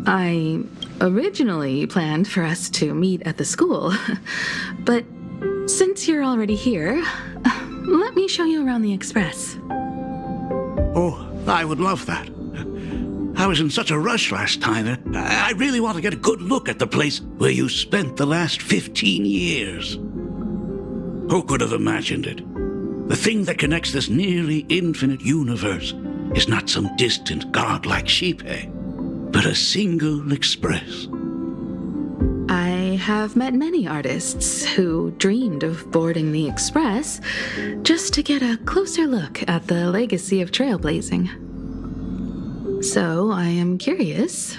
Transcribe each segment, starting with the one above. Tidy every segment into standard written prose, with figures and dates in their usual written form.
I originally planned for us to meet at the school, but since you're already here, let me show you around the Express. Oh, I would love that. I was in such a rush last time. I really want to get a good look at the place where you spent the last 15 years. Who could have imagined it? The thing that connects this nearly infinite universe is not some distant godlike sheephead, but a single express. I have met many artists who dreamed of boarding the Express just to get a closer look at the legacy of trailblazing. So I am curious,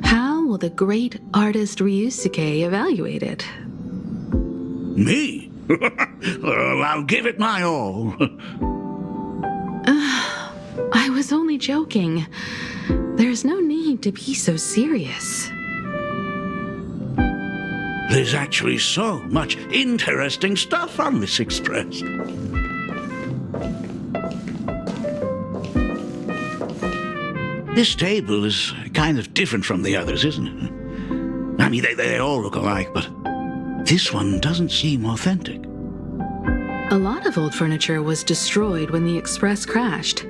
how will the great artist Ryusuke evaluate it? Me? Well, I'll give it my all. I was only joking. There's no need to be so serious. There's actually so much interesting stuff on this express. This table is kind of different from the others, isn't it? I mean, they all look alike, but this one doesn't seem authentic. A lot of old furniture was destroyed when the Express crashed.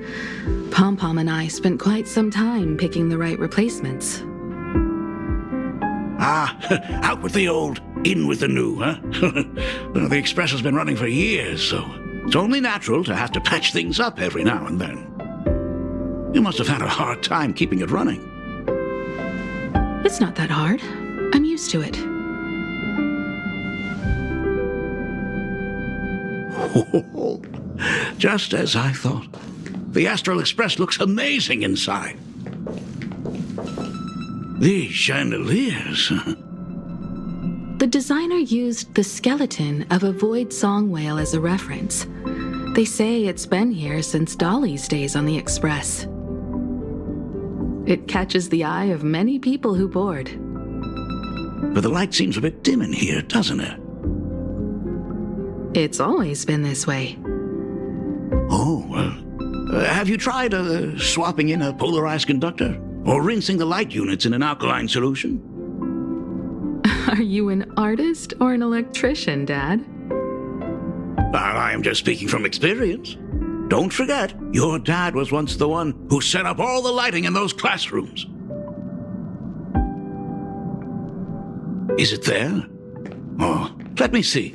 Pom-Pom and I spent quite some time picking the right replacements. Out with the old, in with the new, huh? Well, the Express has been running for years, so it's only natural to have to patch things up every now and then. You must have had a hard time keeping it running. It's not that hard. I'm used to it. Just as I thought. The Astral Express looks amazing inside. These chandeliers. The designer used the skeleton of a void song whale as a reference. They say it's been here since Dolly's days on the Express. It catches the eye of many people who board. But the light seems a bit dim in here, doesn't it? It's always been this way. Oh, well. Have you tried swapping in a polarized conductor? Or rinsing the light units in an alkaline solution? Are you an artist or an electrician, Dad? I am just speaking from experience. Don't forget, your dad was once the one who set up all the lighting in those classrooms. Is it there? Oh, let me see.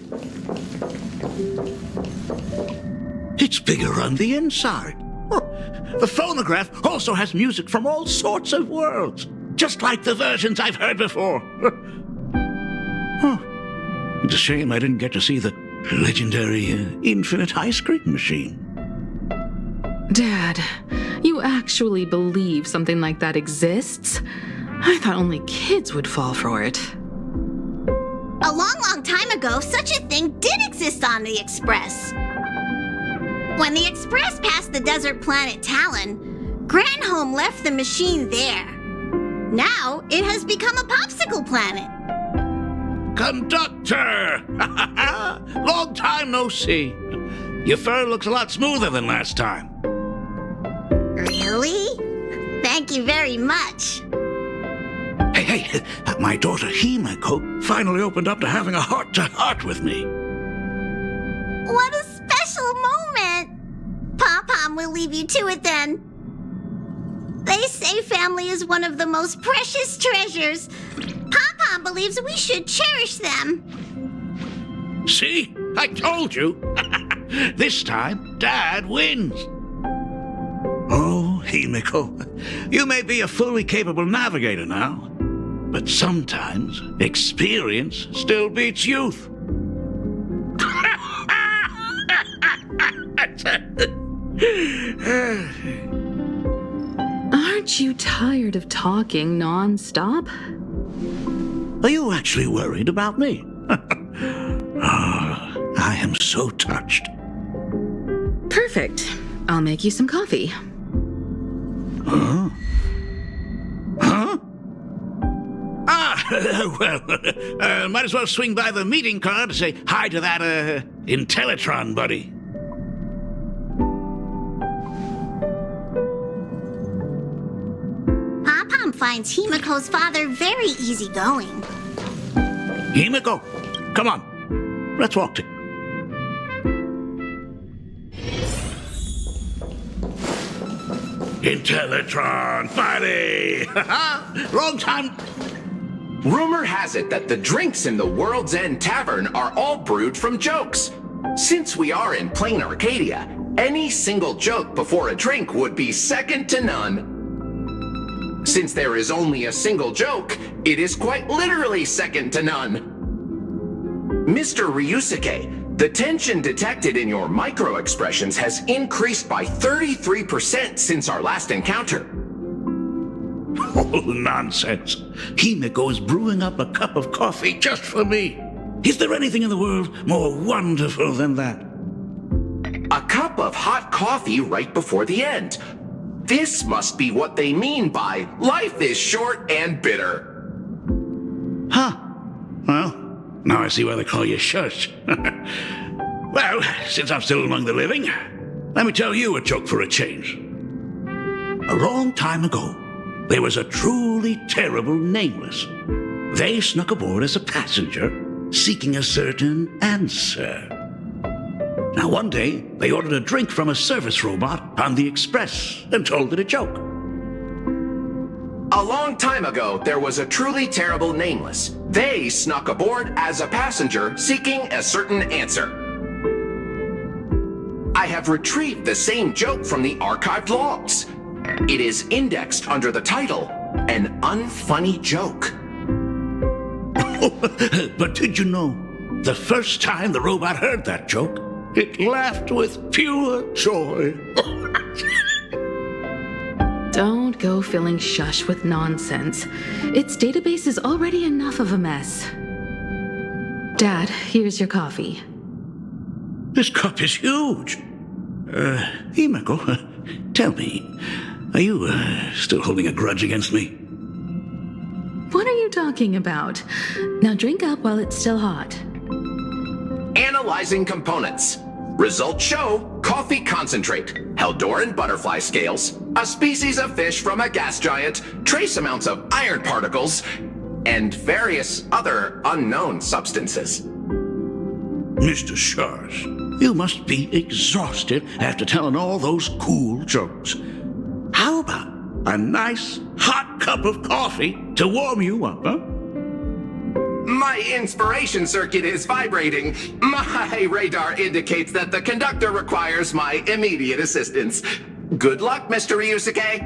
It's bigger on the inside. Oh, the phonograph also has music from all sorts of worlds, just like the versions I've heard before. Oh, it's a shame I didn't get to see the legendary infinite ice cream machine. Dad, you actually believe something like that exists? I thought only kids would fall for it. A long time ago, such a thing did exist on the Express. When the Express passed the desert planet Talon, Granholm left the machine there. Now, it has become a popsicle planet. Conductor! Long time no see. Your fur looks a lot smoother than last time. Really? Thank you very much. Hey, my daughter Himeko finally opened up to having a heart-to-heart with me. What a special moment! Pom-Pom will leave you to it then. They say family is one of the most precious treasures. Pom-Pom believes we should cherish them. See? I told you. This time, Dad wins. Oh, Himeko, you may be a fully capable navigator now, but sometimes experience still beats youth. Aren't you tired of talking non-stop? Are you actually worried about me? I am so touched. Perfect. I'll make you some coffee. Huh? Well, might as well swing by the meeting car to say hi to that, Intellitron buddy. Pom-Pom finds Himiko's father very easygoing. Himiko, come on. Let's walk to... Intellitron, buddy! Wrong time. Rumor has it that the drinks in the World's End Tavern are all brewed from jokes. Since we are in plain Arcadia, any single joke before a drink would be second to none. Since there is only a single joke, it is quite literally second to none. Mr. Ryusuke, the tension detected in your micro-expressions has increased by 33% since our last encounter. Oh, nonsense. Himiko is brewing up a cup of coffee just for me. Is there anything in the world more wonderful than that? A cup of hot coffee right before the end. This must be what they mean by life is short and bitter. Huh. Well, now I see why they call you Shush. Well, since I'm still among the living, let me tell you a joke for a change. A long time ago, there was a truly terrible nameless. They snuck aboard as a passenger, seeking a certain answer. Now one day, they ordered a drink from a service robot on the express and told it a joke. A long time ago, there was a truly terrible nameless. They snuck aboard as a passenger, seeking a certain answer. I have retrieved the same joke from the archived logs. It is indexed under the title, An Unfunny Joke. But did you know, the first time the robot heard that joke, it laughed with pure joy. Don't go filling Shush with nonsense. Its database is already enough of a mess. Dad, here's your coffee. This cup is huge. Himiko, tell me, are you still holding a grudge against me? What are you talking about? Now drink up while it's still hot. Analyzing components. Results show coffee concentrate, Heldoran butterfly scales, a species of fish from a gas giant, trace amounts of iron particles, and various other unknown substances. Mr. Shush, you must be exhausted after telling all those cool jokes. How about a nice hot cup of coffee to warm you up, huh? My inspiration circuit is vibrating. My radar indicates that the conductor requires my immediate assistance. Good luck, Mr. Ryusuke.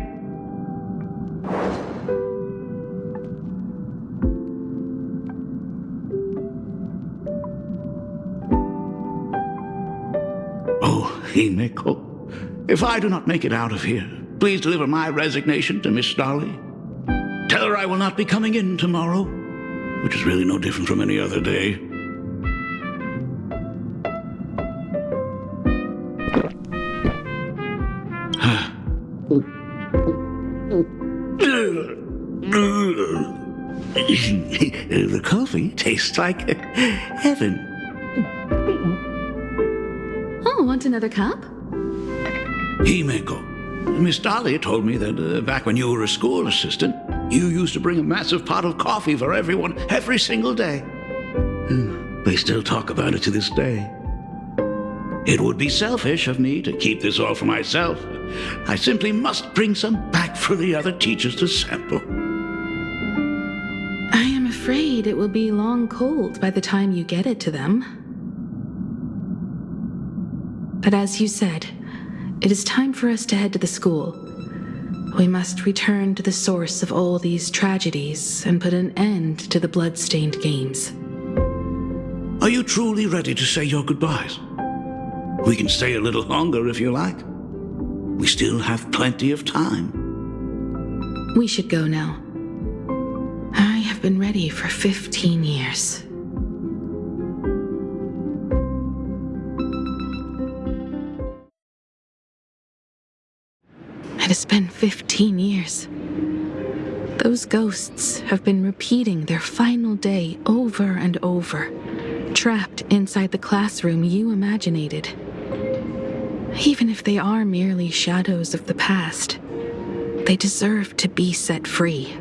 Oh, Himiko, if I do not make it out of here, please deliver my resignation to Miss Dolly. Tell her I will not be coming in tomorrow, which is really no different from any other day. The coffee tastes like heaven. Oh, want another cup? Himeko, Miss Dolly told me that back when you were a school assistant, you used to bring a massive pot of coffee for everyone every single day. They still talk about it to this day. It would be selfish of me to keep this all for myself. I simply must bring some back for the other teachers to sample. I am afraid it will be long cold by the time you get it to them. But as you said, it is time for us to head to the school. We must return to the source of all these tragedies and put an end to the blood-stained games. Are you truly ready to say your goodbyes? We can stay a little longer if you like. We still have plenty of time. We should go now. I have been ready for 15 years. It has been 15 years. Those ghosts have been repeating their final day over and over, trapped inside the classroom you imaginated. Even if they are merely shadows of the past, they deserve to be set free.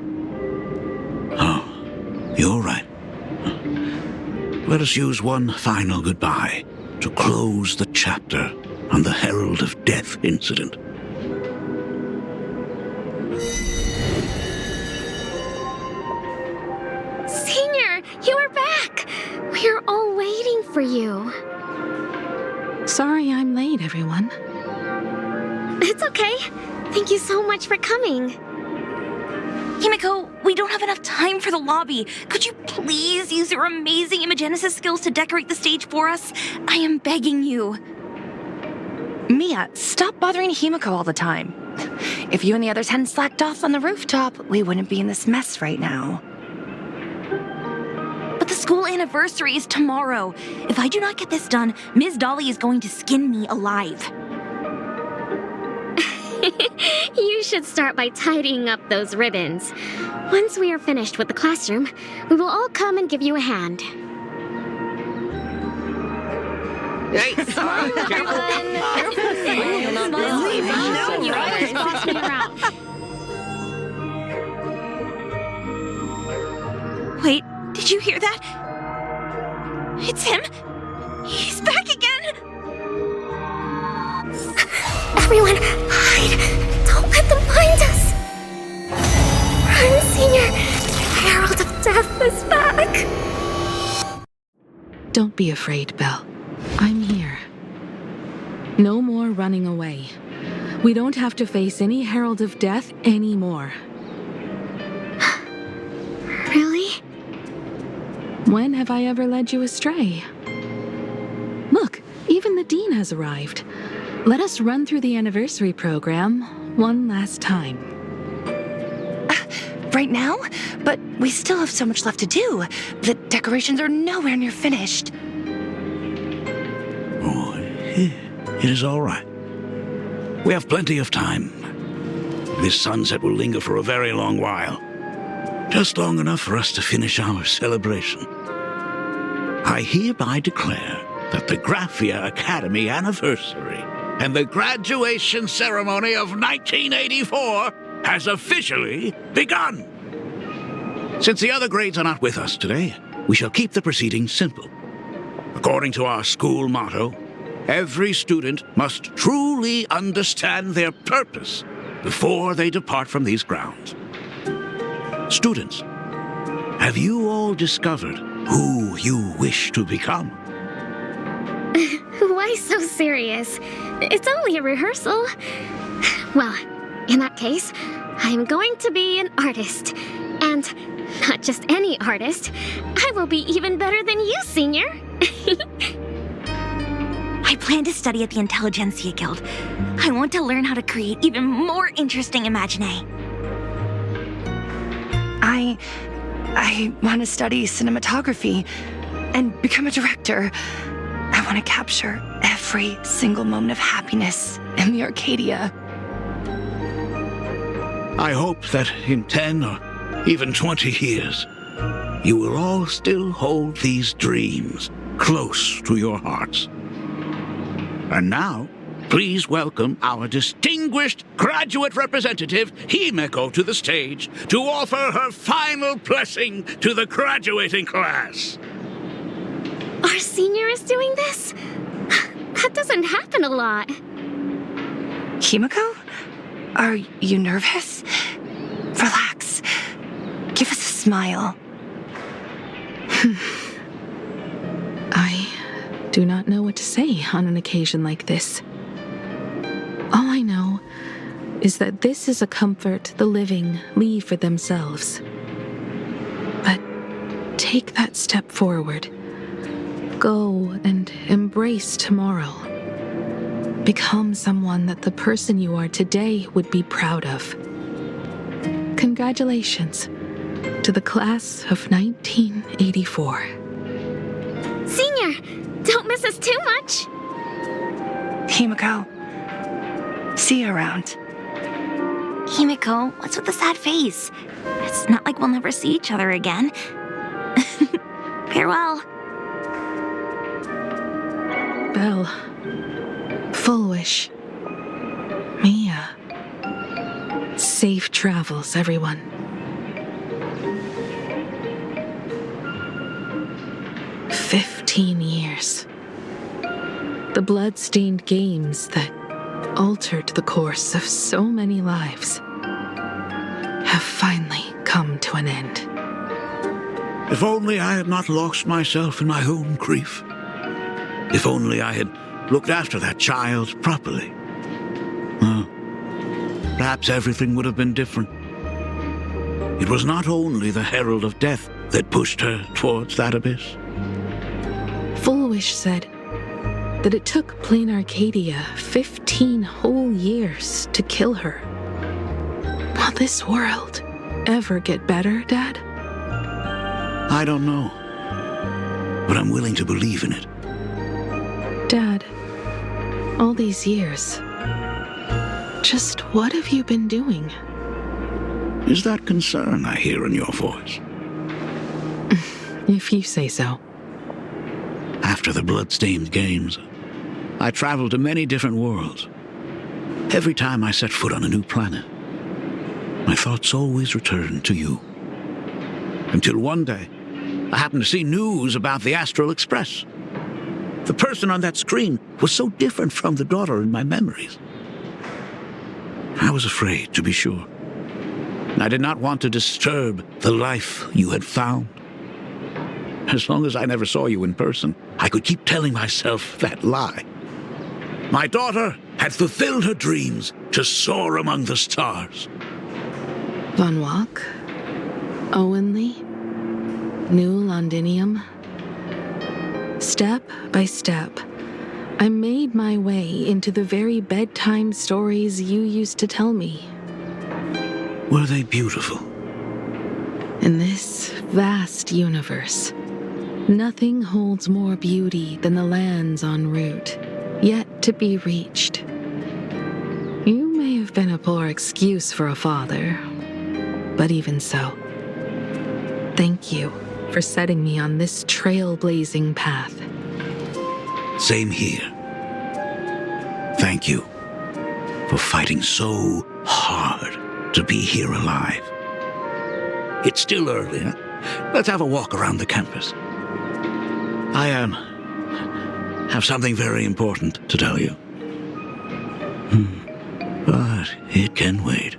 You're right. Let us use one final goodbye to close the chapter on the Herald of Death incident. Senior, you are back! We're all waiting for you. Sorry I'm late, everyone. It's okay. Thank you so much for coming. Himiko, we don't have enough time for the lobby. Could you please use your amazing imagenesis skills to decorate the stage for us? I am begging you. Mia, stop bothering Himiko all the time. If you and the others hadn't slacked off on the rooftop, we wouldn't be in this mess right now. But the school anniversary is tomorrow. If I do not get this done, Ms. Dolly is going to skin me alive. You should start by tidying up those ribbons. Once we are finished with the classroom, we will all come and give you a hand. Hey, careful. You always boss me around. Wait, did you hear that? It's him. He's back again. Everyone, hide! Don't let them find us! Run, Senior! The Herald of Death is back! Don't be afraid, Belle. I'm here. No more running away. We don't have to face any Herald of Death anymore. Really? When have I ever led you astray? Look, even the Dean has arrived. Let us run through the anniversary program one last time. Right now? But we still have so much left to do. The decorations are nowhere near finished. Oh, it is all right. We have plenty of time. This sunset will linger for a very long while. Just long enough for us to finish our celebration. I hereby declare that the Graphia Academy anniversary and the graduation ceremony of 1984 has officially begun. Since the other grades are not with us today, we shall keep the proceedings simple. According to our school motto, every student must truly understand their purpose before they depart from these grounds. Students, have you all discovered who you wish to become? Why so serious? It's only a rehearsal. Well, in that case, I'm going to be an artist. And not just any artist. I will be even better than you, Senior. I plan to study at the Intelligentsia Guild. I want to learn how to create even more interesting imaginé. I want to study cinematography and become a director. I want to capture every single moment of happiness in the Arcadia. I hope that in 10 or even 20 years, you will all still hold these dreams close to your hearts. And now, please welcome our distinguished graduate representative, Himiko, to the stage to offer her final blessing to the graduating class. Our Senior is doing this? That doesn't happen a lot. Himiko? Are you nervous? Relax. Give us a smile. I do not know what to say on an occasion like this. All I know is that this is a comfort the living leave for themselves. But take that step forward. Go and embrace tomorrow. Become someone that the person you are today would be proud of. Congratulations to the class of 1984. Senior, don't miss us too much. Himiko, see you around. Himiko, what's with the sad face? It's not like we'll never see each other again. Farewell. Belle, Full Wish, Mia. Safe travels, everyone. 15 years. The blood-stained games that altered the course of so many lives have finally come to an end. If only I had not lost myself in my own grief. If only I had looked after that child properly. Well, perhaps everything would have been different. It was not only the herald of death that pushed her towards that abyss. Fullwish said that it took Plain Arcadia 15 whole years to kill her. Will this world ever get better, Dad? I don't know, but I'm willing to believe in it. Dad, all these years, just what have you been doing? Is that concern I hear in your voice? If you say so. After the blood-stained games, I traveled to many different worlds. Every time I set foot on a new planet, my thoughts always returned to you. Until one day, I happened to see news about the Astral Express. The person on that screen was so different from the daughter in my memories. I was afraid, to be sure. I did not want to disturb the life you had found. As long as I never saw you in person, I could keep telling myself that lie. My daughter had fulfilled her dreams to soar among the stars. Von Walk, Owenley, New Londinium. Step by step, I made my way into the very bedtime stories you used to tell me. Were they beautiful? In this vast universe, nothing holds more beauty than the lands en route, yet to be reached. You may have been a poor excuse for a father, but even so, thank you for setting me on this trailblazing path. Same here. Thank you for fighting so hard to be here alive. It's still early, huh? Let's have a walk around the campus. I have something very important to tell you. But it can wait.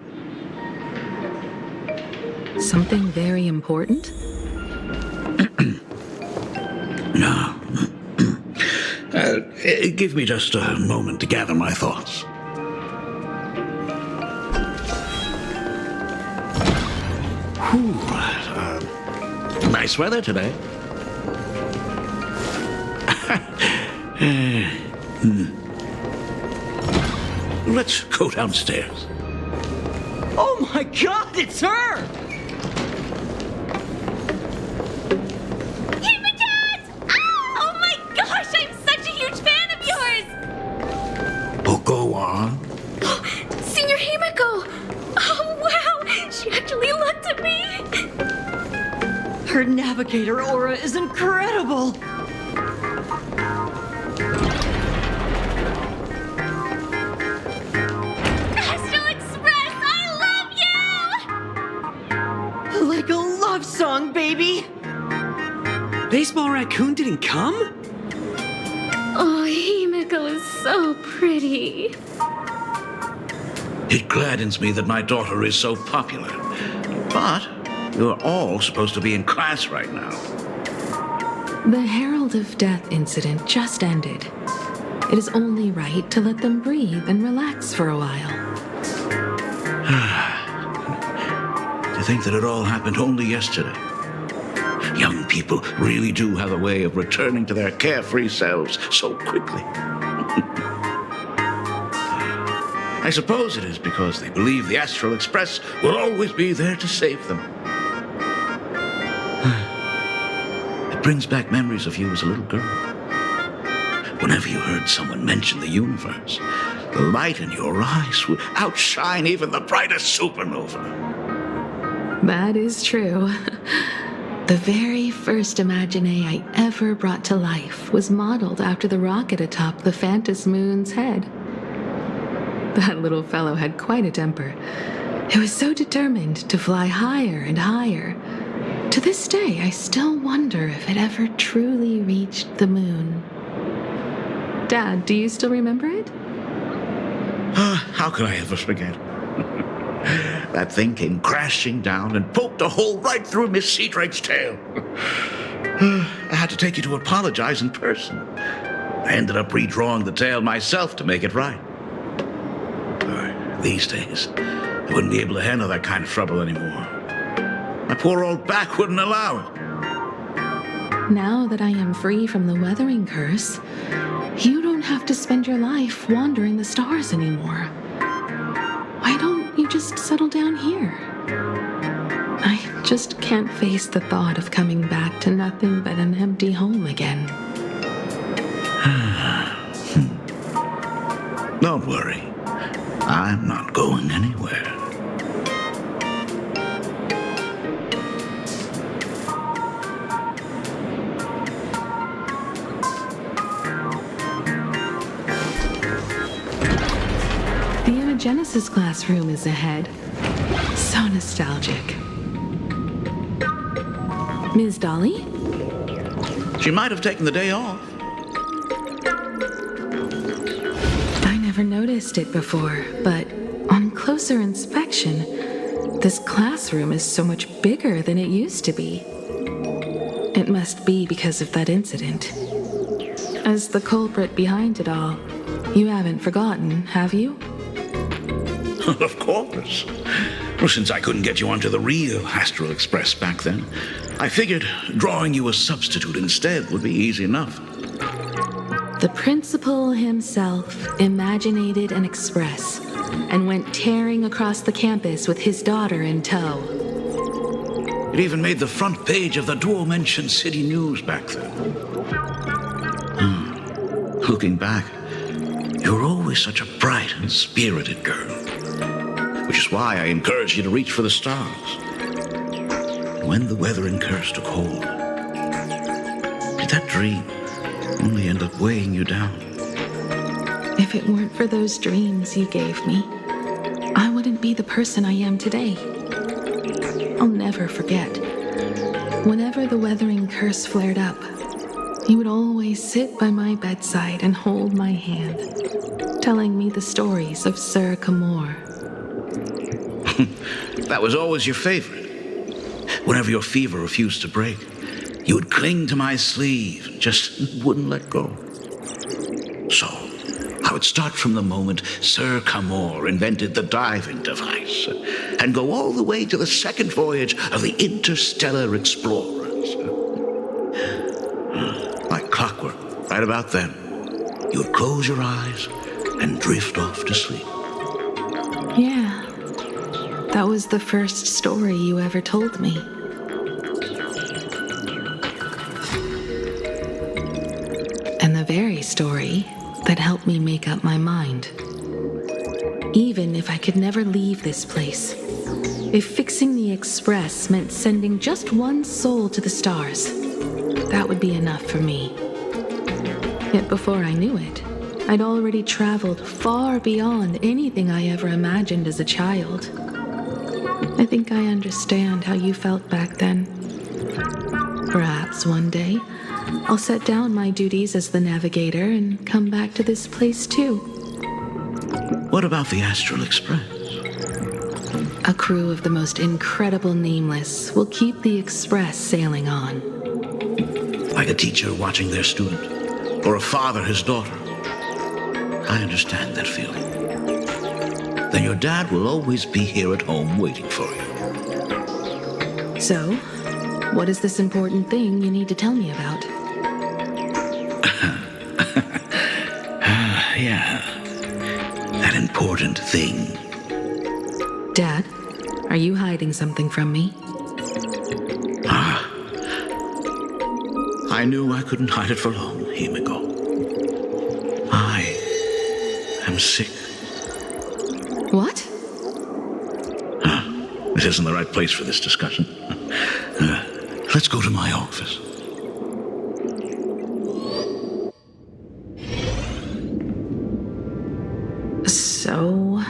Something very important? No. Give me just a moment to gather my thoughts. Nice weather today. Let's go downstairs. Oh my God, it's her! Oh my gosh, I'm such a huge fan of yours! Oh, go on. Senior Himiko! Oh, wow! She actually looked at me! Her navigator aura is incredible! Astral Express, I love you! Like a love song, baby! Baseball Raccoon didn't come? Oh, Himiko is so pretty. It gladdens me that my daughter is so popular. But you're all supposed to be in class right now. The Herald of Death incident just ended. It is only right to let them breathe and relax for a while. To think that it all happened only yesterday. Young people really do have a way of returning to their carefree selves so quickly. I suppose it is because they believe the Astral Express will always be there to save them. It brings back memories of you as a little girl. Whenever you heard someone mention the universe, the light in your eyes would outshine even the brightest supernova. That is true. The very first Imagine I ever brought to life was modeled after the rocket atop the Phantom Moon's head. That little fellow had quite a temper. It was so determined to fly higher and higher To this day, I still wonder if it ever truly reached the moon. Dad, do you still remember it? How could I ever forget? That thing came crashing down and poked a hole right through Miss Seadrake's tail. I had to take you to apologize in person. I ended up redrawing the tail myself to make it right. These days, I wouldn't be able to handle that kind of trouble anymore. My poor old back wouldn't allow it. Now that I am free from the weathering curse, you don't have to spend your life wandering the stars anymore. Why don't you just settle down here? I just can't face the thought of coming back to nothing but an empty home again. Don't worry. I'm not going anywhere. The Genesis classroom is ahead. So nostalgic. Ms. Dolly? She might have taken the day off. I never noticed it before, but on closer inspection, this classroom is so much bigger than it used to be. It must be because of that incident. As the culprit behind it all, you haven't forgotten, have you? Of course. Well, since I couldn't get you onto the real Astral Express back then, I figured drawing you a substitute instead would be easy enough. The principal himself imaginated an express and went tearing across the campus with his daughter in tow. It even made the front page of the Dual-Mention City News back then. Looking back, you were always such a bright and spirited girl. Which is why I encouraged you to reach for the stars. When the weathering curse took hold, did that dream only end up weighing you down? If it weren't for those dreams you gave me, I wouldn't be the person I am today. I'll never forget. Whenever the weathering curse flared up, you would always sit by my bedside and hold my hand, telling me the stories of Sir Camor. That was always your favorite. Whenever your fever refused to break, you would cling to my sleeve and just wouldn't let go. So, I would start from the moment Sir Camor invented the diving device and go all the way to the second voyage of the interstellar explorers. Like clockwork, right about then, you would close your eyes and drift off to sleep. Yeah. That was the first story you ever told me. And the very story that helped me make up my mind. Even if I could never leave this place, if fixing the express meant sending just one soul to the stars, that would be enough for me. Yet before I knew it, I'd already traveled far beyond anything I ever imagined as a child. I think I understand how you felt back then. Perhaps one day, I'll set down my duties as the navigator and come back to this place too. What about the Astral Express? A crew of the most incredible nameless will keep the express sailing on. Like a teacher watching their student, or a father his daughter. I understand that feeling. Then your dad will always be here at home waiting for you. So, what is this important thing you need to tell me about? Yeah, that important thing. Dad, are you hiding something from me? I knew I couldn't hide it for long, Himiko. I am sick. What? This isn't the right place for this discussion. Let's go to my office. So?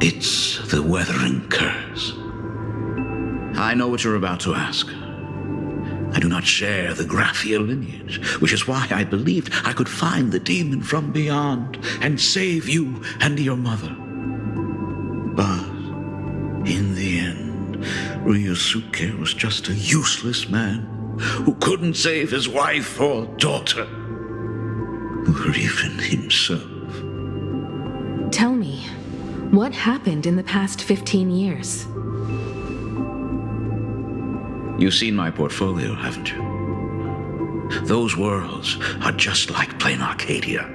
It's the weathering curse. I know what you're about to ask. I do not share the Graphia lineage, which is why I believed I could find the demon from beyond and save you and your mother. But in the end, Ryosuke was just a useless man who couldn't save his wife or daughter, or even himself. Tell me, what happened in the past 15 years? You've seen my portfolio, haven't you? Those worlds are just like plain Arcadia.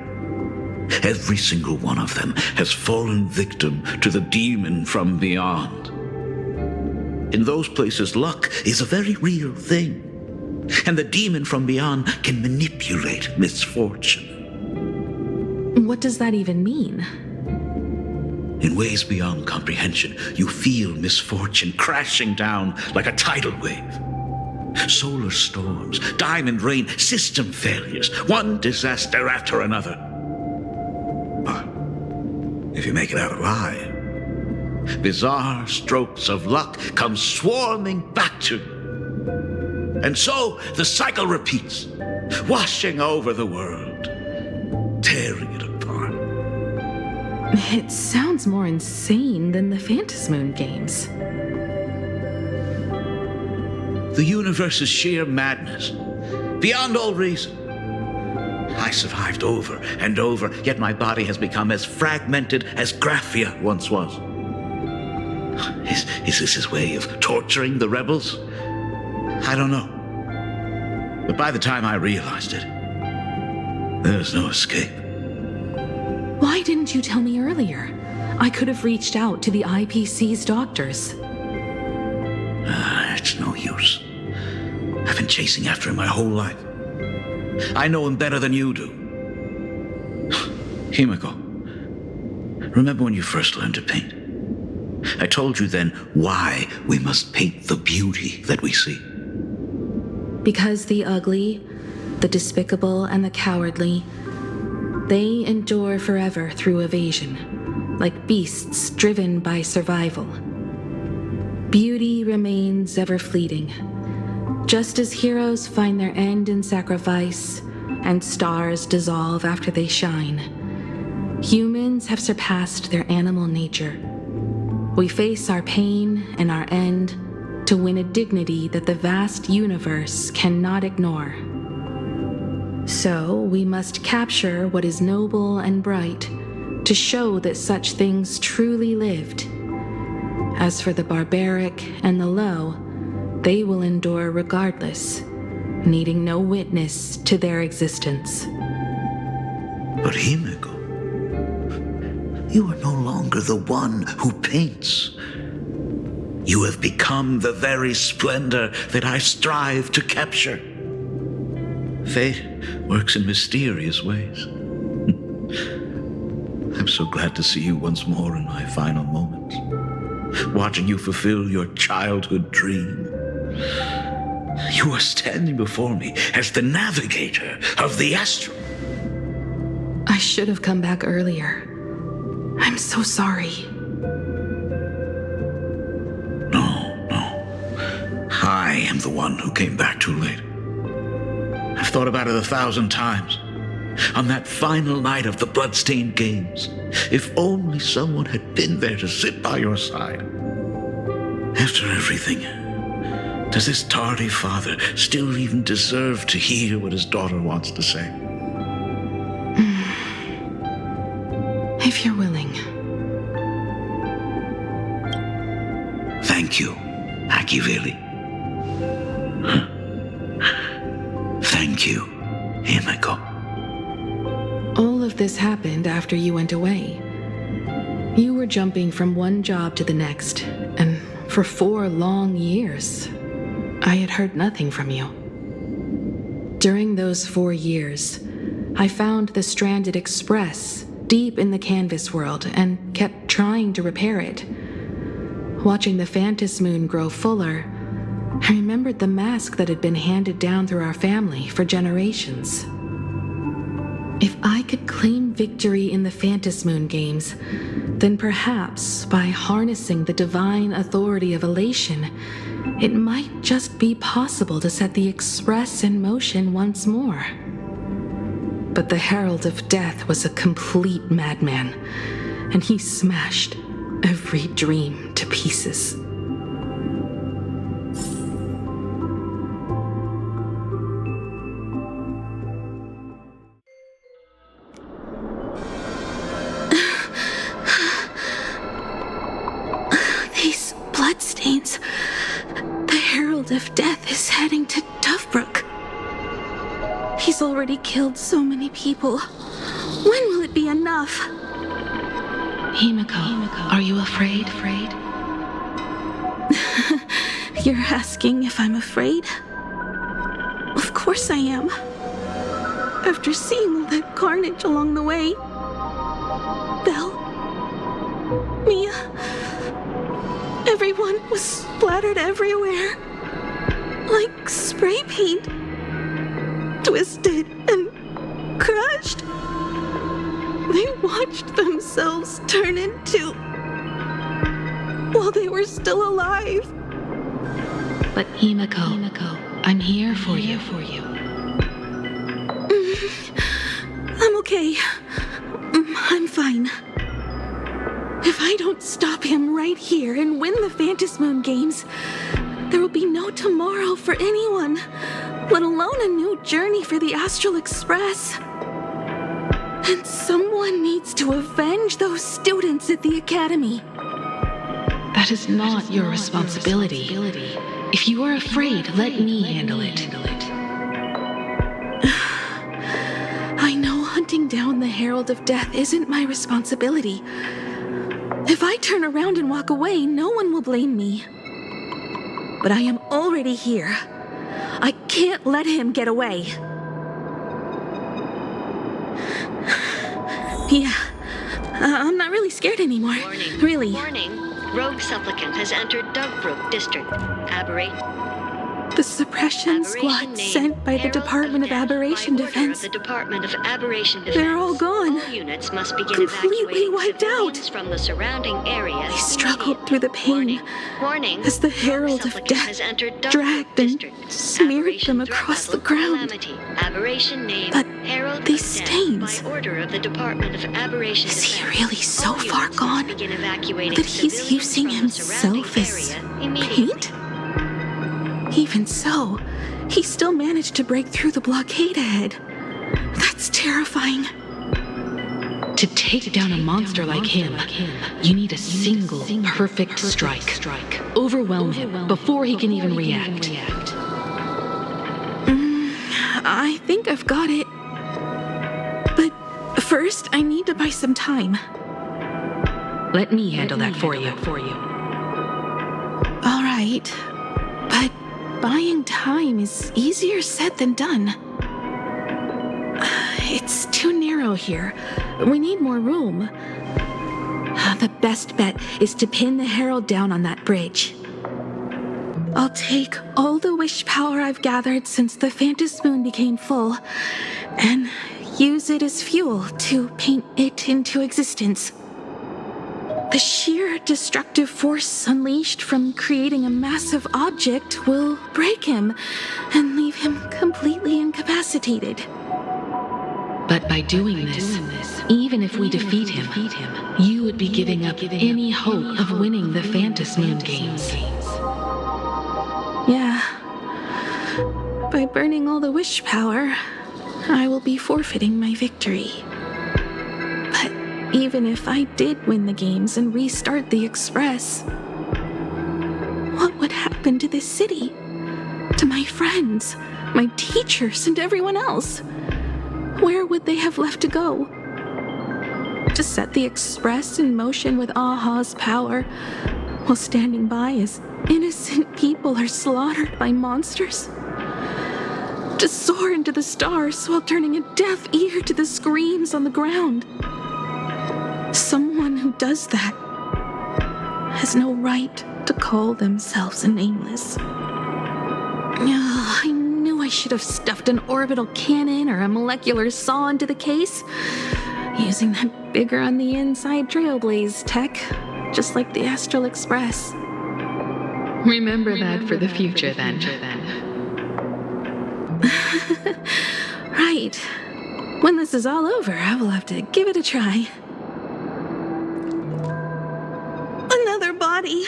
Every single one of them has fallen victim to the demon from beyond. In those places, luck is a very real thing, and the demon from beyond can manipulate misfortune. What does that even mean? In ways beyond comprehension, you feel misfortune crashing down like a tidal wave. Solar storms, diamond rain, system failures, one disaster after another. But if you make it out alive, bizarre strokes of luck come swarming back to you. And so the cycle repeats, washing over the world, tearing it apart. It sounds more insane than the Phantasmoon games. The universe is sheer madness, beyond all reason. I survived over and over, yet my body has become as fragmented as Graphia once was. Is this his way of torturing the rebels? I don't know. But by the time I realized it, there's no escape. Why didn't you tell me earlier? I could have reached out to the IPC's doctors. It's no use. I've been chasing after him my whole life. I know him better than you do. Himiko, remember when you first learned to paint? I told you then why we must paint the beauty that we see. Because the ugly, the despicable, and the cowardly, they endure forever through evasion, like beasts driven by survival. Beauty remains ever fleeting, just as heroes find their end in sacrifice and stars dissolve after they shine. Humans have surpassed their animal nature. We face our pain and our end to win a dignity that the vast universe cannot ignore. So we must capture what is noble and bright to show that such things truly lived. As for the barbaric and the low, they will endure regardless, needing no witness to their existence. But Himiko, you are no longer the one who paints. You have become the very splendor that I strive to capture. Fate works in mysterious ways. I'm so glad to see you once more in my final moments, watching you fulfill your childhood dream. You are standing before me as the navigator of the astral. I should have come back earlier. I'm so sorry. No. I am the one who came back too late. I've thought about it 1,000 times. On that final night of the Bloodstained Games, if only someone had been there to sit by your side. After everything, does this tardy father still even deserve to hear what his daughter wants to say? If you're willing. Thank you, AdnGhry. Thank you, Himiko. All of this happened after you went away. You were jumping from one job to the next, and for 4 long years, I had heard nothing from you. During those 4 years, I found the stranded express deep in the canvas world and kept trying to repair it. Watching the Phantasmoon grow fuller, I remembered the mask that had been handed down through our family for generations. If I could claim victory in the Phantasmoon games, then perhaps by harnessing the divine authority of elation it might just be possible to set the Express in motion once more. But the Herald of Death was a complete madman, and he smashed every dream to pieces. These bloodstains. The Herald of Death is heading to Dovebrook. He's already killed so many people. When will it be enough? Himiko, are you afraid? You're asking if I'm afraid? Of course I am. After seeing all that carnage along the way. Belle, Mia, everyone was splattered everywhere. Like spray paint. Twisted and crushed. They watched themselves turn into... while they were still alive. But Himiko, I'm here for you. I'm okay. I'm fine. If I don't stop him right here and win the Phantom Moon games, there will be no tomorrow for anyone, let alone a new journey for the Astral Express. And someone needs to avenge those students at the Academy. That is not your responsibility. If you are afraid, let me handle it. I know hunting down the Herald of Death isn't my responsibility. If I turn around and walk away, no one will blame me. But I am already here. I can't let him get away. Yeah, I'm not really scared anymore. Warning. Really. Warning. Rogue supplicant has entered Dovebrook District. The suppression squad sent by the Department of Aberration Defense. They're all gone. All units must begin completely wiped out. From the surrounding area. They struggled through the pain Warning. as the Herald of Death dragged and smeared them across the ground. Aberration name. But Herald these of Death stains... by order of the Department of Aberration Is he Defense. really so All far units gone must begin evacuating that he's civilians using from the himself surrounding as area immediately. paint? Even so, he still managed to break through the blockade ahead. That's terrifying. To take down a monster like him, you need a single perfect strike. Overwhelm him before he can even react. I think I've got it. But first, I need to buy some time. Let me handle that for you. All right. But buying time is easier said than done. It's too narrow here. We need more room. The best bet is to pin the Herald down on that bridge. I'll take all the wish power I've gathered since the Phantom Moon became full and use it as fuel to paint it into existence. The sheer destructive force unleashed from creating a massive object will break him and leave him completely incapacitated. But by doing this, even if we defeat him, you would be giving up any hope of winning the Phantom Moon games. Yeah. By burning all the wish power, I will be forfeiting my victory. But even if I did win the games and restart the Express, what would happen to this city? To my friends, my teachers, and everyone else? Where would they have left to go? To set the Express in motion with Aha's power, while standing by as innocent people are slaughtered by monsters? To soar into the stars while turning a deaf ear to the screams on the ground? Someone who does that has no right to call themselves a nameless. I knew I should have stuffed an orbital cannon or a molecular saw into the case, using that bigger on the inside Trailblaze tech, just like the Astral Express. Remember that for the future, then. Right. When this is all over, I will have to give it a try. Another body.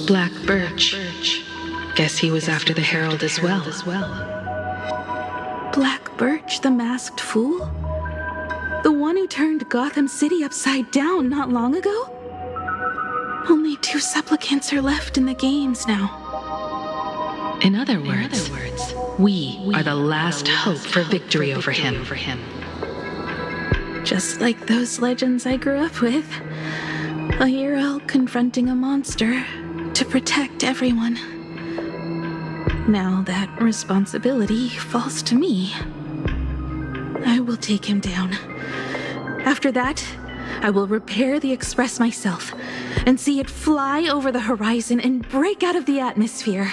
Black Birch. Guess he was after the Herald as well. Black Birch, the masked fool? The one who turned Gotham City upside down not long ago? Only 2 supplicants are left in the games now. In other words, we are the last hope for victory over him. Just like those legends I grew up with. A hero confronting a monster to protect everyone. Now that responsibility falls to me. I will take him down. After that, I will repair the Express myself and see it fly over the horizon and break out of the atmosphere.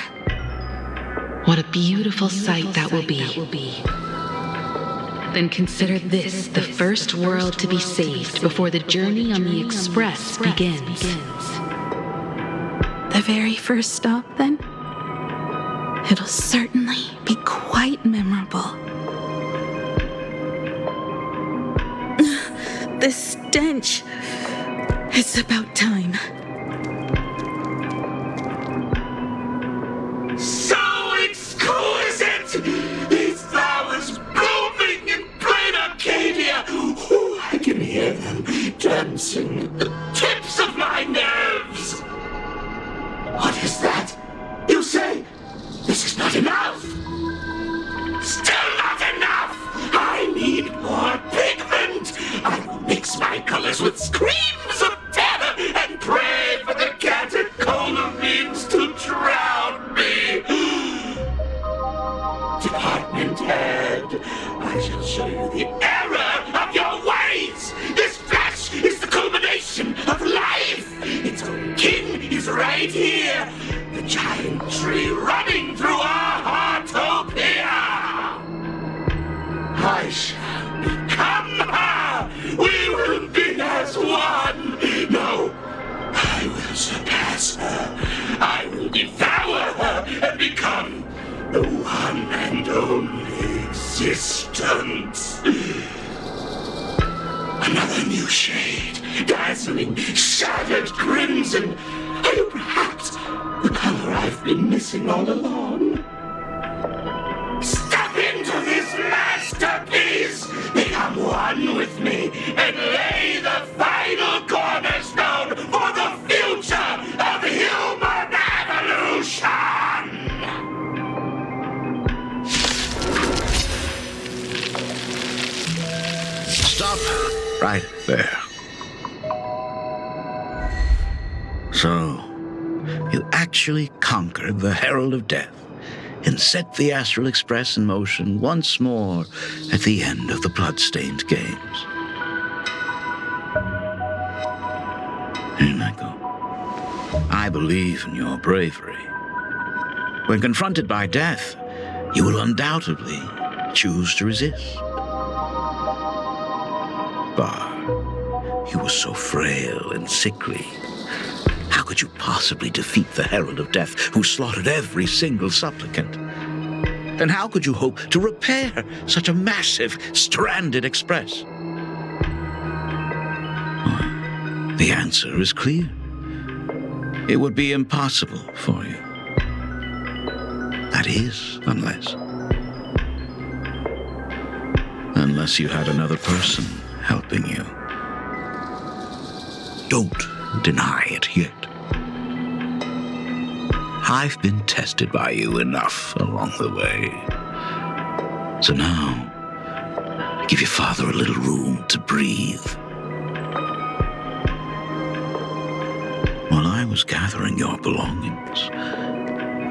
What a beautiful sight that will be. Then consider this the first world to be saved before the journey on the Express begins. The very first stop, then? It'll certainly be quite memorable. The stench. It's about time. So exquisite! These flowers blooming in plain Arcadia! Ooh, I can hear them dancing at the tips of my nerves! What is that? You say this is not enough? Still not enough! I need more pigment! I will mix my colors with screams of terror and pray for the catecholamines to drown me! Department head, I shall show you the error of your ways! This flesh is the culmination of life! Its own king is right here! The giant tree running through our heartopia! I shall become her! We will be as one! No, I will surpass her! I will devour her and become the one and only existence! Another new shade, dazzling, shattered crimson! Are you perhaps the color I've been missing all along? Step into this masterpiece! Become one with me and lay the final cornerstone for the future of human evolution! Stop right there. So, you actually conquered the Herald of Death and set the Astral Express in motion once more at the end of the blood-stained games. Michael, I believe in your bravery. When confronted by death, you will undoubtedly choose to resist. But you were so frail and sickly. How could you possibly defeat the Herald of Death, who slaughtered every single supplicant? Then how could you hope to repair such a massive, stranded express? Well, the answer is clear. It would be impossible for you. That is, unless you had another person helping you. Don't deny it yet. I've been tested by you enough along the way. So now, give your father a little room to breathe. While I was gathering your belongings,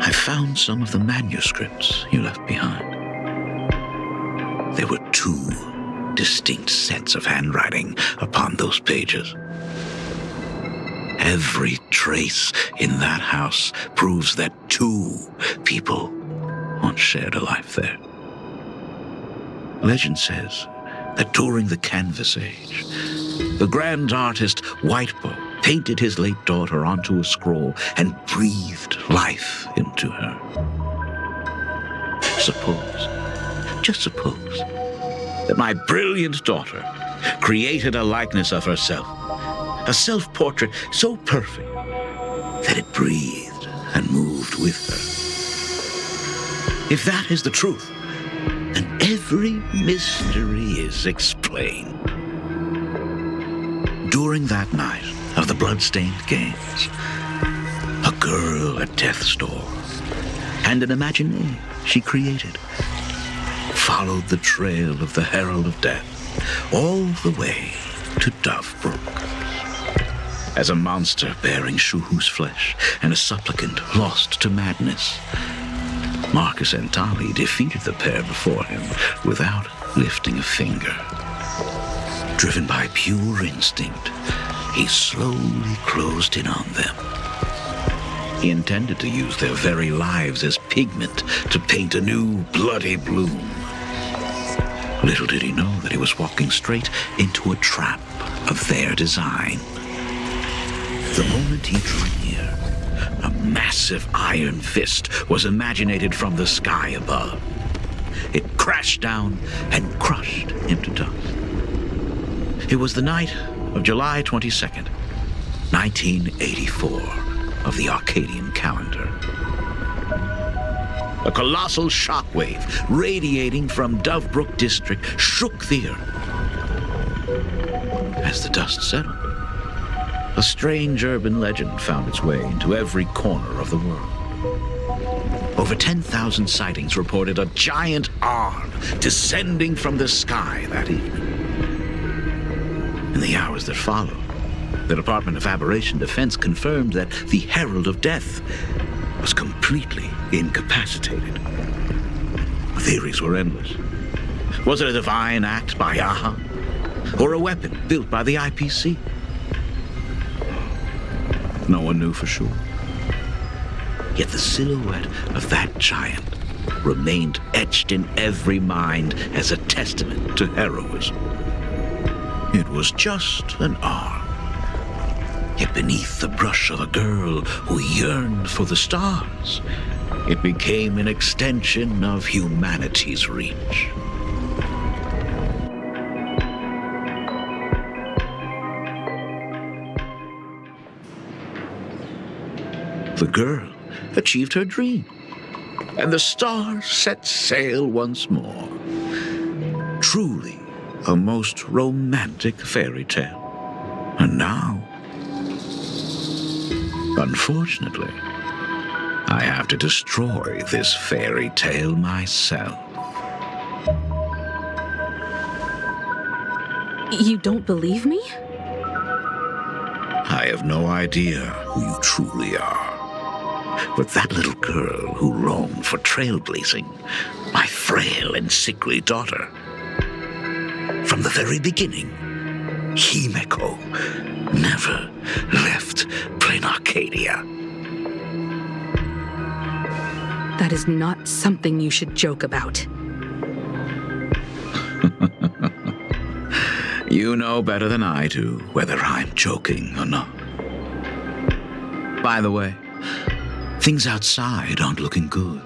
I found some of the manuscripts you left behind. There were 2 distinct sets of handwriting upon those pages. Every trace in that house proves that 2 people once shared a life there. Legend says that during the Canvas Age, the grand artist Whitebow painted his late daughter onto a scroll, and breathed life into her. Just suppose, that my brilliant daughter created a likeness of herself, a self-portrait so perfect that it breathed and moved with her. If that is the truth, then every mystery is explained. During that night of the blood-stained games, a girl at death's door and an imagination she created followed the trail of the Herald of Death all the way to Dovebrook. As a monster bearing Shuhu's flesh and a supplicant lost to madness, Marcus and Tali defeated the pair before him without lifting a finger. Driven by pure instinct, he slowly closed in on them. He intended to use their very lives as pigment to paint a new bloody bloom. Little did he know that he was walking straight into a trap of their design. The moment he drew near, a massive iron fist was imaginated from the sky above. It crashed down and crushed him to dust. It was the night of July 22nd, 1984, of the Arcadian calendar. A colossal shockwave radiating from Dovebrook District shook the earth. As the dust settled, a strange urban legend found its way into every corner of the world. Over 10,000 sightings reported a giant arm descending from the sky that evening. In the hours that followed, the Department of Aberration Defense confirmed that the Herald of Death was completely incapacitated. Theories were endless. Was it a divine act by Yaha? Or a weapon built by the IPC? No one knew for sure. Yet the silhouette of that giant remained etched in every mind as a testament to heroism. It was just an arm. Yet beneath the brush of a girl who yearned for the stars, it became an extension of humanity's reach. The girl achieved her dream, and the stars set sail once more. Truly a most romantic fairy tale. And now, unfortunately, I have to destroy this fairy tale myself. You don't believe me? I have no idea who you truly are. But that little girl who longed for trailblazing, my frail and sickly daughter. From the very beginning, Himeko never left Plain Arcadia. That is not something you should joke about. You know better than I do whether I'm joking or not. By the way, things outside aren't looking good.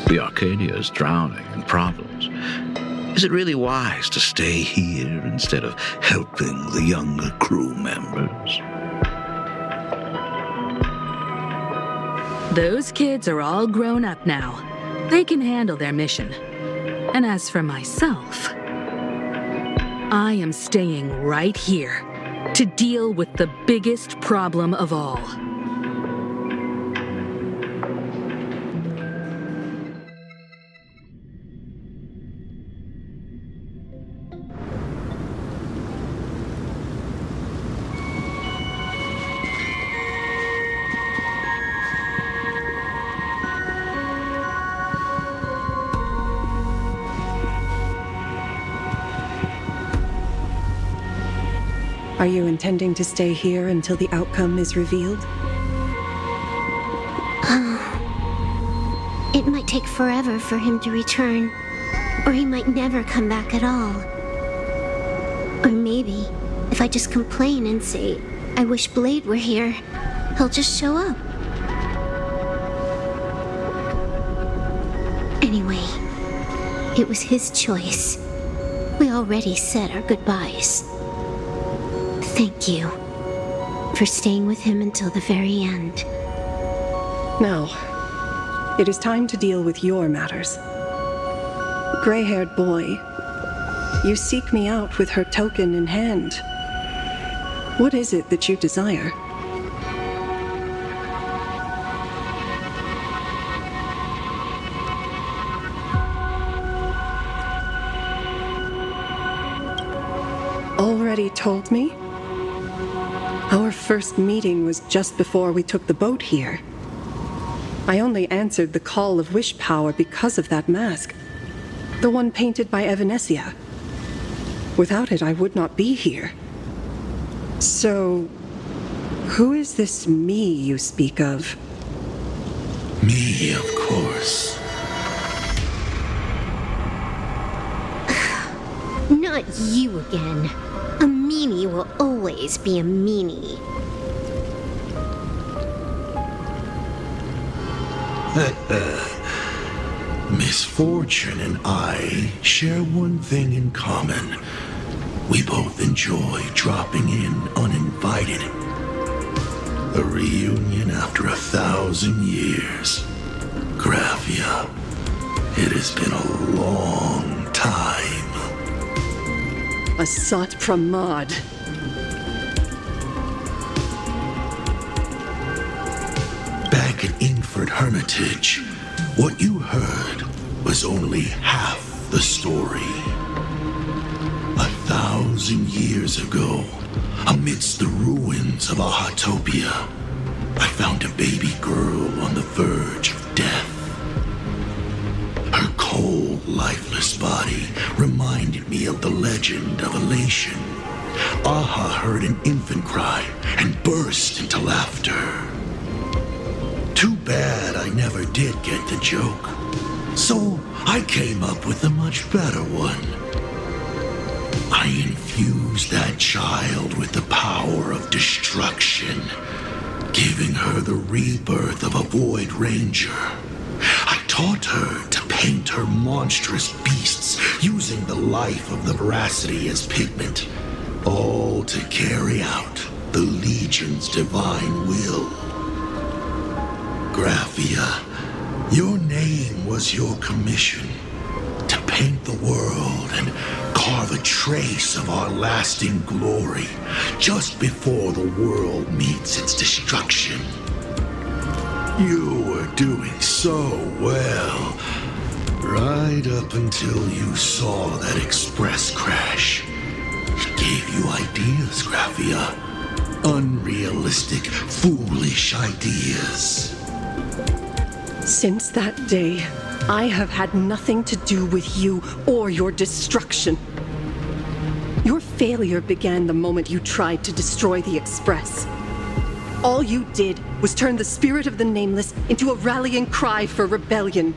The Arcadia is drowning in problems. Is it really wise to stay here instead of helping the younger crew members? Those kids are all grown up now. They can handle their mission. And as for myself, I am staying right here to deal with the biggest problem of all. Are you intending to stay here until the outcome is revealed? It might take forever for him to return, or he might never come back at all. Or maybe, if I just complain and say, I wish Blade were here. He'll just show up. Anyway, it was his choice. We already said our goodbyes. Thank you for staying with him until the very end. Now, it is time to deal with your matters. Gray-haired boy, you seek me out with her token in hand. What is it that you desire? Already told me? Our first meeting was just before we took the boat here. I only answered the call of wish power because of that mask. The one painted by Evanesia. Without it, I would not be here. So, who is this me you speak of? Me, of course. Not you again. A meanie will always be a meanie. Misfortune and I share one thing in common. We both enjoy dropping in uninvited. A reunion after 1,000 years. Graphia, it has been a long time. Asat Pramad. Back at Ingford Hermitage, what you heard was only half the story. 1,000 years ago, amidst the ruins of Ahatopia, I found a baby girl on the verge of death. Her cold, lifeless body reminded me of the legend of Elation. Aha heard an infant cry and burst into laughter. Too bad I never did get the joke. So I came up with a much better one. I infused that child with the power of destruction, giving her the rebirth of a Void Ranger. I taught her to paint her monstrous beasts using the life of the veracity as pigment, all to carry out the Legion's divine will. Graphia, your name was your commission, to paint the world and carve a trace of our lasting glory just before the world meets its destruction. You were doing so well, right up until you saw that express crash. It gave you ideas, Graphia. Unrealistic, foolish ideas. Since that day, I have had nothing to do with you or your destruction. Your failure began the moment you tried to destroy the Express. All you did was turn the spirit of the Nameless into a rallying cry for rebellion.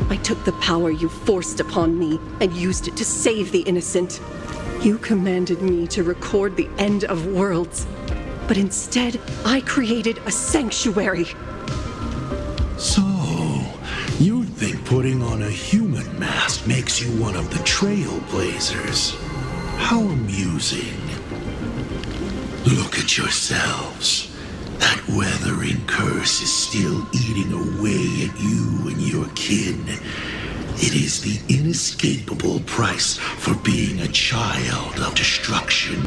I took the power you forced upon me and used it to save the innocent. You commanded me to record the end of worlds, but instead, I created a sanctuary. So, you think putting on a human mask makes you one of the Trailblazers? How amusing. Look at yourselves. That weathering curse is still eating away at you and your kin. It is the inescapable price for being a child of destruction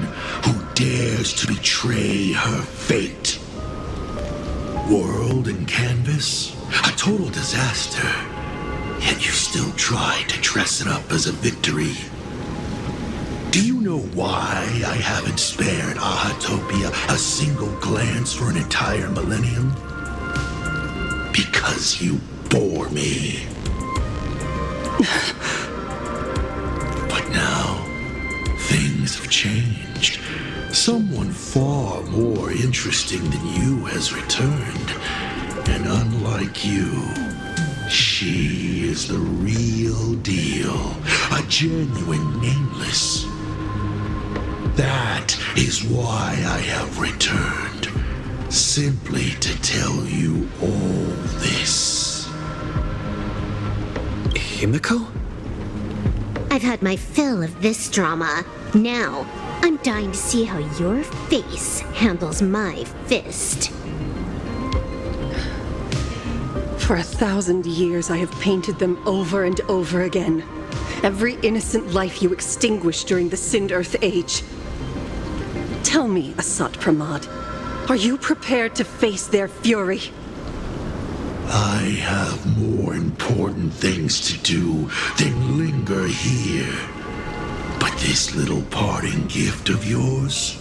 who dares to betray her fate. World and canvas, a total disaster. Yet you still try to dress it up as a victory. Do you know why I haven't spared Ahatopia a single glance for an entire millennium? Because you bore me. But now, things have changed. Someone far more interesting than you has returned. And unlike you, she is the real deal. A genuine Nameless. That is why I have returned. Simply to tell you all this. Himiko? I've had my fill of this drama. Now, I'm dying to see how your face handles my fist. For 1,000 years, I have painted them over and over again. Every innocent life you extinguished during the Sind Earth Age. Tell me, Asat Pramad, are you prepared to face their fury? I have more important things to do than linger here. But this little parting gift of yours?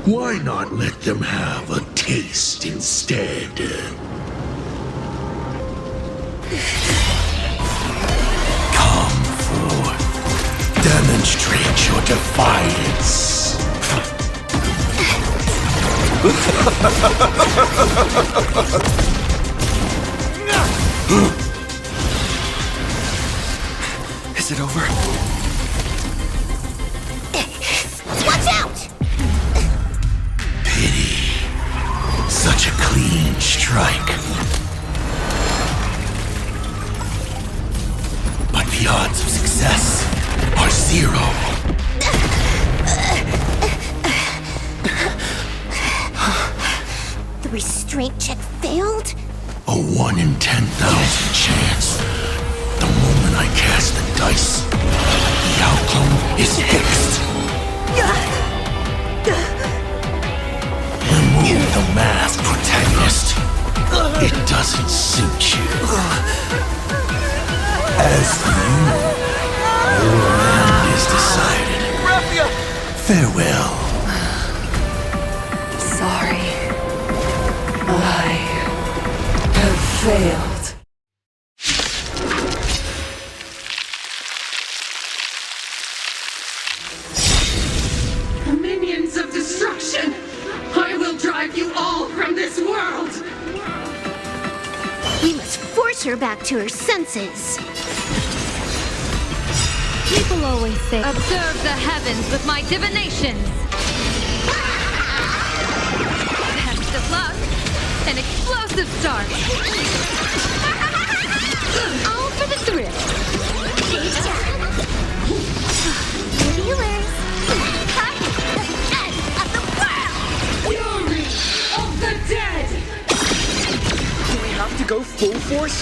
Why not let them have a taste instead? Come forth. Demonstrate your defiance. Is it over? Watch out! Pity. Such a clean strike. But the odds of success are 0. The restraint check failed? A 1 in 10,000 chance. The moment I cast the dice, the outcome is fixed. Remove the masked protagonist. It doesn't suit you. As for you, your end is decided. Farewell. Sorry. I have failed. Minions of destruction! I will drive you all from this world! We must force her back to her senses. People always say, observe the heavens with my divinations. Best of luck. An explosive start. All for the thrill. Healers! End of the world! Fury of the dead! Do we have to go full force?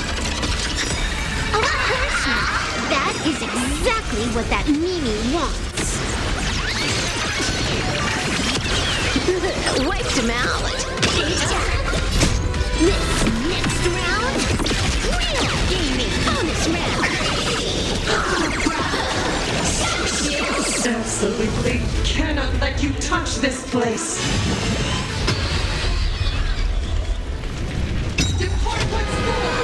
Of course not. That is exactly what that Mimi wants. Wiped him out. This next round, real gaming bonus round. Absolutely cannot let you touch this place! Depart once more!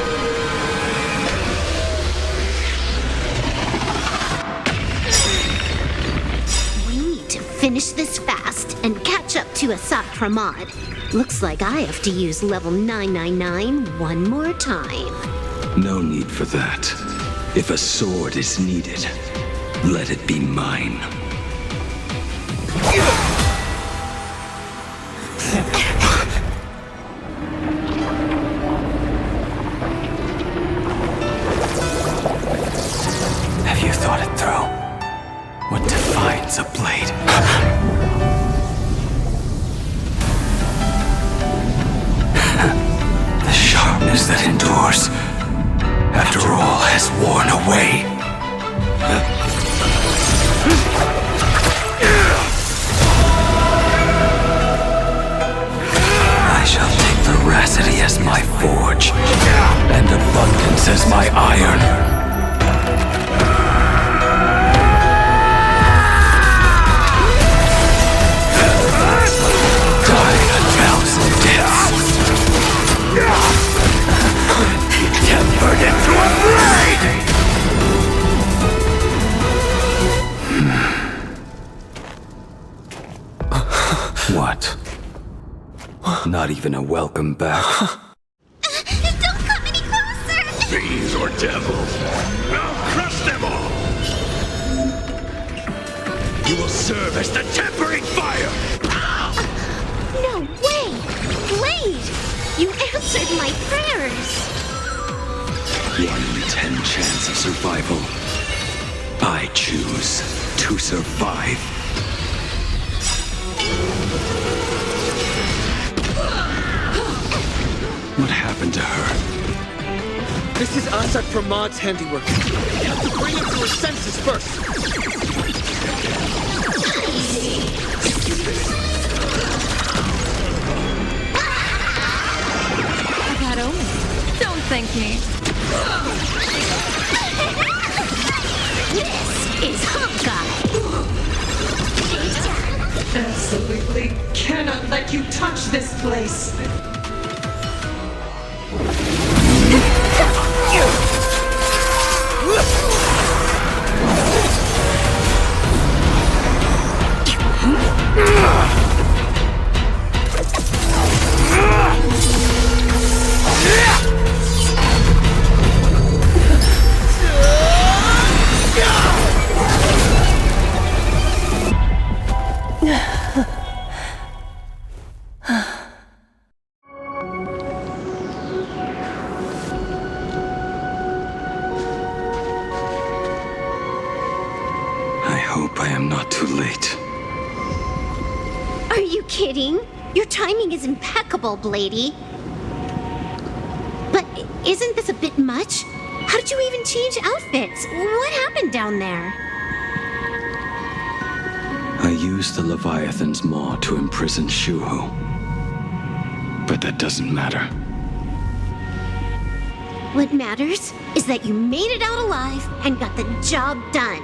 We need to finish this fast and catch up to Asat Pramad. Looks like I have to use level 999 one more time. No need for that. If a sword is needed, let it be mine. Have you thought it through? What defines a blade? The sharpness that endures after all has worn away. I shall take veracity as my forge, and abundance as my iron. Tempered into a blade! What? Not even a welcome back? Don't come any closer! Fiends or devils, I'll crush them all! You will serve as the tempering fire! No way! Blade! You answered my prayers! 1 in 10 chance of survival. I choose to survive. What happened to her? This is Asad Pramad's handiwork. We have to bring him to his senses first. A bad omen. Don't thank me. This is Honkai! Absolutely cannot let you touch this place. I hope I am not too late. Are you kidding? Your timing is impeccable, Blady. But isn't this a bit much? How did you even change outfits? What happened down there? I used the Leviathan's maw to imprison Shuhu. But that doesn't matter. What matters is that you made it out alive and got the job done.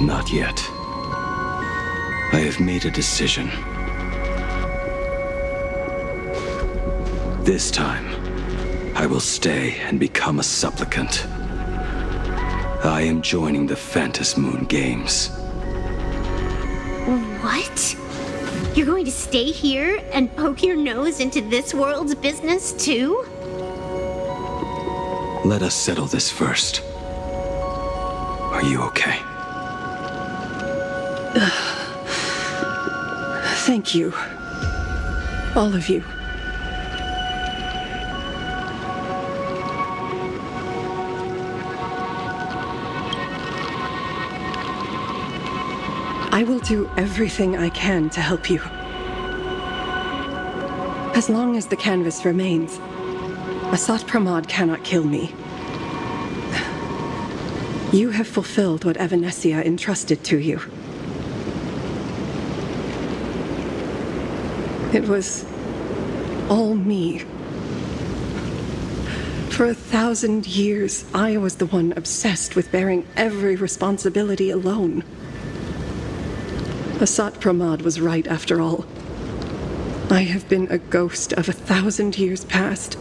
Not yet. I have made a decision. This time, I will stay and become a supplicant. I am joining the Phantas Moon Games. What? You're going to stay here and poke your nose into this world's business too? Let us settle this first. Are you okay? Thank you. All of you. I will do everything I can to help you. As long as the canvas remains, Asat Pramad cannot kill me. You have fulfilled what Evanescia entrusted to you. It was all me. For 1,000 years, I was the one obsessed with bearing every responsibility alone. Asat Pramad was right after all. I have been a ghost of 1,000 years past,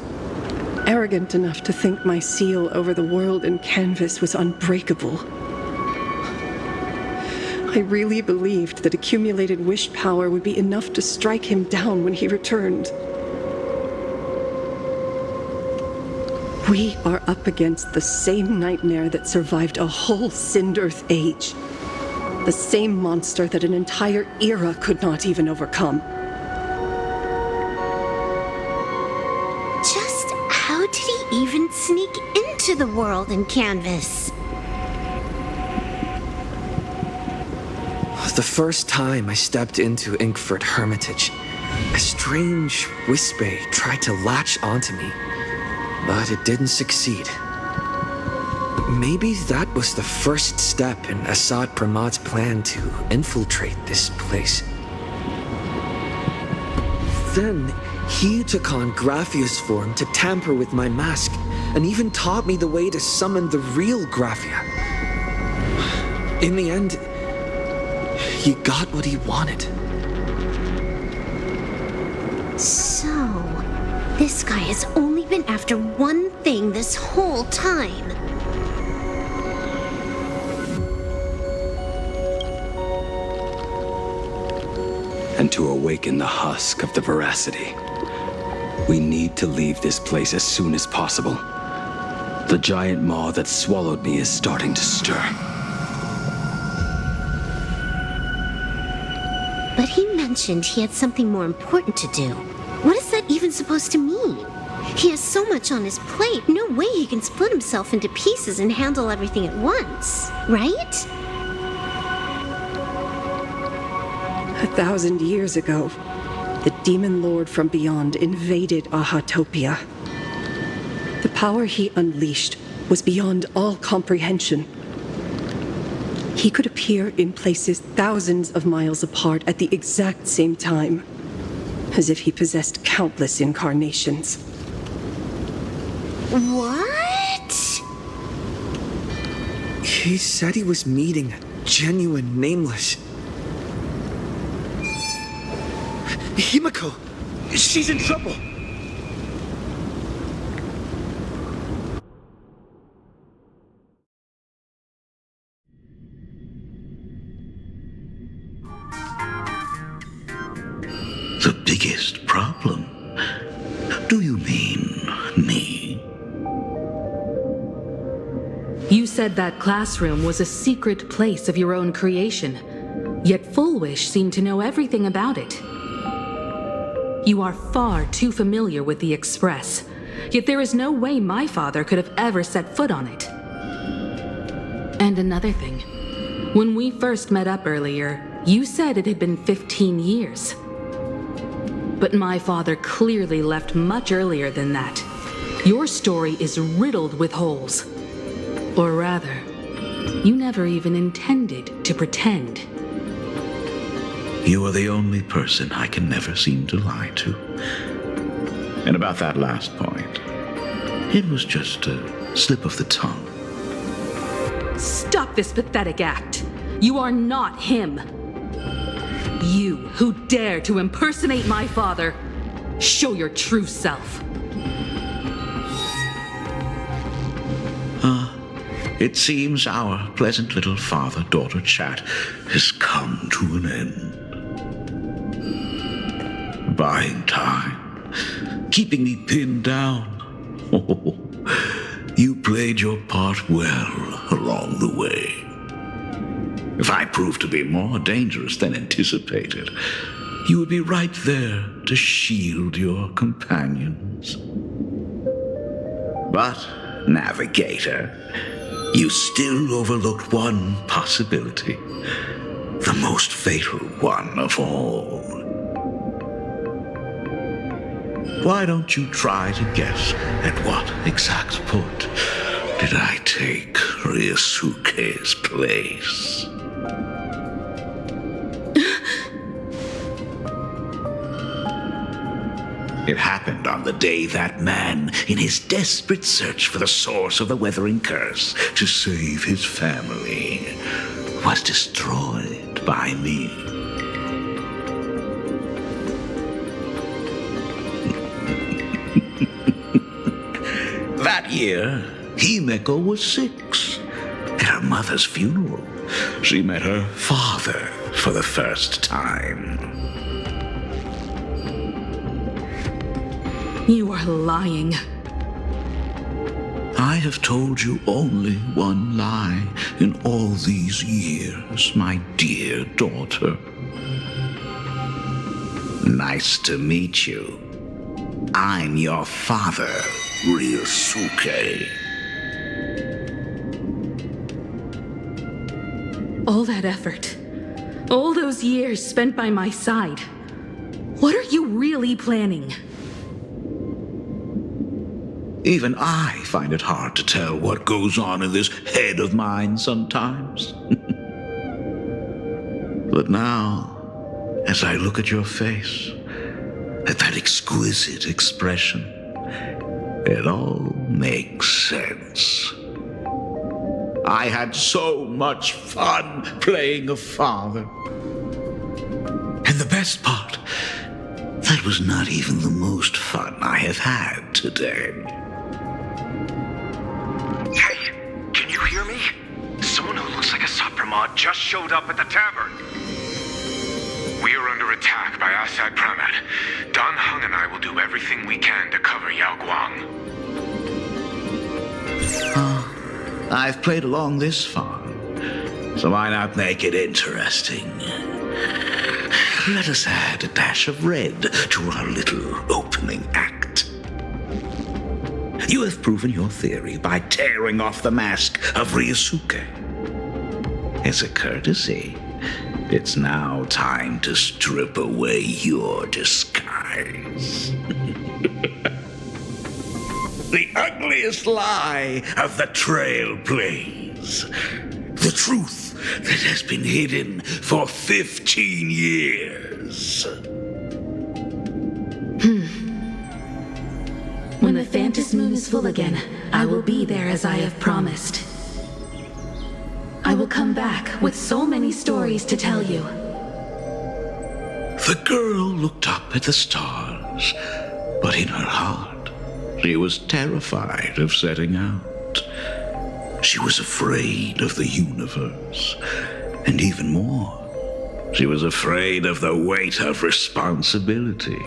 arrogant enough to think my seal over the world and canvas was unbreakable. I really believed that accumulated wish power would be enough to strike him down when he returned. We are up against the same nightmare that survived a whole Sindearth age. The same monster that an entire era could not even overcome. Just how did he even sneak into the world and canvas? The first time I stepped into Inkford Hermitage, a strange whisper tried to latch onto me, but it didn't succeed. Maybe that was the first step in Asad Pramad's plan to infiltrate this place. Then, he took on Graphia's form to tamper with my mask, and even taught me the way to summon the real Graphia. In the end, he got what he wanted. So, this guy has only been after one thing this whole time. And to awaken the husk of the veracity, we need to leave this place as soon as possible. The giant maw that swallowed me is starting to stir. But he mentioned he had something more important to do. What is that even supposed to mean? He has so much on his plate, no way he can split himself into pieces and handle everything at once, right? 1,000 years ago, the demon lord from beyond invaded Ahatopia. The power he unleashed was beyond all comprehension. He could appear in places thousands of miles apart at the exact same time, as if he possessed countless incarnations. What? He said he was meeting a genuine nameless. Himiko! She's in trouble! The biggest problem? Do you mean me? You said that classroom was a secret place of your own creation, yet Full Wish seemed to know everything about it. You are far too familiar with the Express, yet there is no way my father could have ever set foot on it. And another thing, when we first met up earlier, you said it had been 15 years. But my father clearly left much earlier than that. Your story is riddled with holes. Or rather, you never even intended to pretend. You are the only person I can never seem to lie to. And about that last point, it was just a slip of the tongue. Stop this pathetic act. You are not him. You who dare to impersonate my father, show your true self. It seems our pleasant little father-daughter chat has come to an end. Buying time, keeping me pinned down. Oh, you played your part well along the way. If I proved to be more dangerous than anticipated, you would be right there to shield your companions. But, Navigator, you still overlooked one possibility, the most fatal one of all. Why don't you try to guess at what exact point did I take Ryosuke's place? It happened on the day that man, in his desperate search for the source of the Weathering Curse to save his family, was destroyed by me. That year, Himiko was 6. At her mother's funeral, she met her father for the first time. You are lying. I have told you only one lie in all these years, my dear daughter. Nice to meet you. I'm your father, Ryosuke. All that effort, all those years spent by my side. What are you really planning? Even I find it hard to tell what goes on in this head of mine sometimes. But now, as I look at your face, at that exquisite expression, it all makes sense. I had so much fun playing a father. And the best part, that was not even the most fun I have had today. Hey, can you hear me? Someone who looks like a Sapramod just showed up at the tavern. We are under attack by Asad Pramad. Dan Heng and I will do everything we can to cover Yao Guang. I've played along this far, so why not make it interesting? let us add a dash of red to our little opening act. You have proven your theory by tearing off the mask of Ryosuke. As a courtesy, it's now time to strip away your disguise. The ugliest lie of the Trailblaze. The truth that has been hidden for 15 years. When the Phantom Moon is full again, I will be there as I have promised. I will come back with so many stories to tell you. The girl looked up at the stars, but in her heart, she was terrified of setting out. She was afraid of the universe, and even more, she was afraid of the weight of responsibility.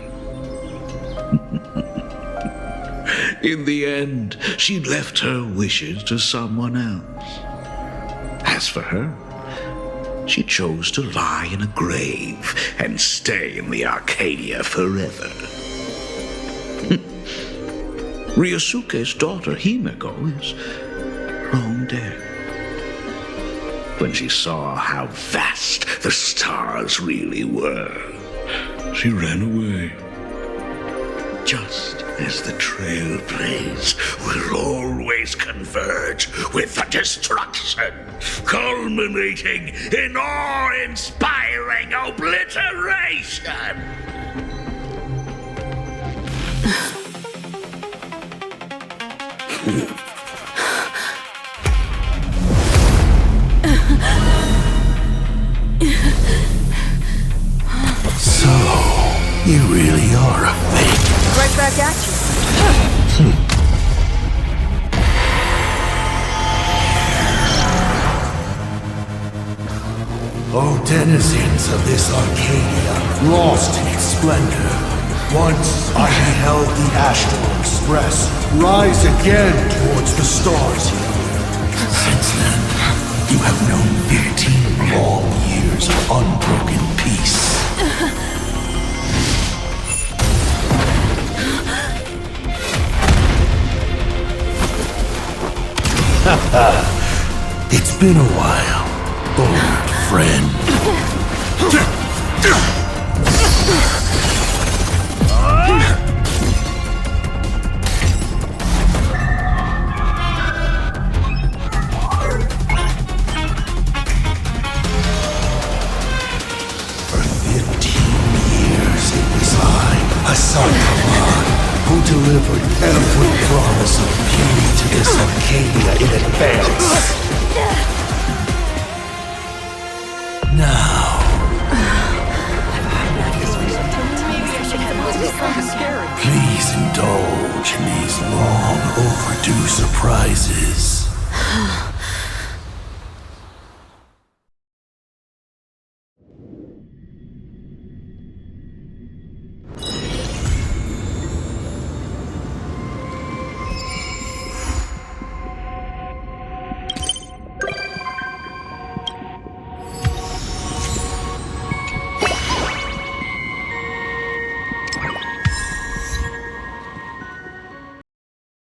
In the end, she left her wishes to someone else. As for her, she chose to lie in a grave and stay in the Arcadia forever. Ryosuke's daughter, Himeko, is long dead. When she saw how vast the stars really were, she ran away. Just as the Trailblaze will always converge with the destruction, culminating in awe-inspiring obliteration. So, you really are a fake. Right back at you. O denizens of this Arcadia, lost in its splendor, once I beheld the Astral Express rise again towards the stars here. Since then, you have known 15 long years of unbroken peace. It's been a while, old friend. For 15 years it was I, Asakaman, who delivered every promise of beauty to this Arcadia in advance.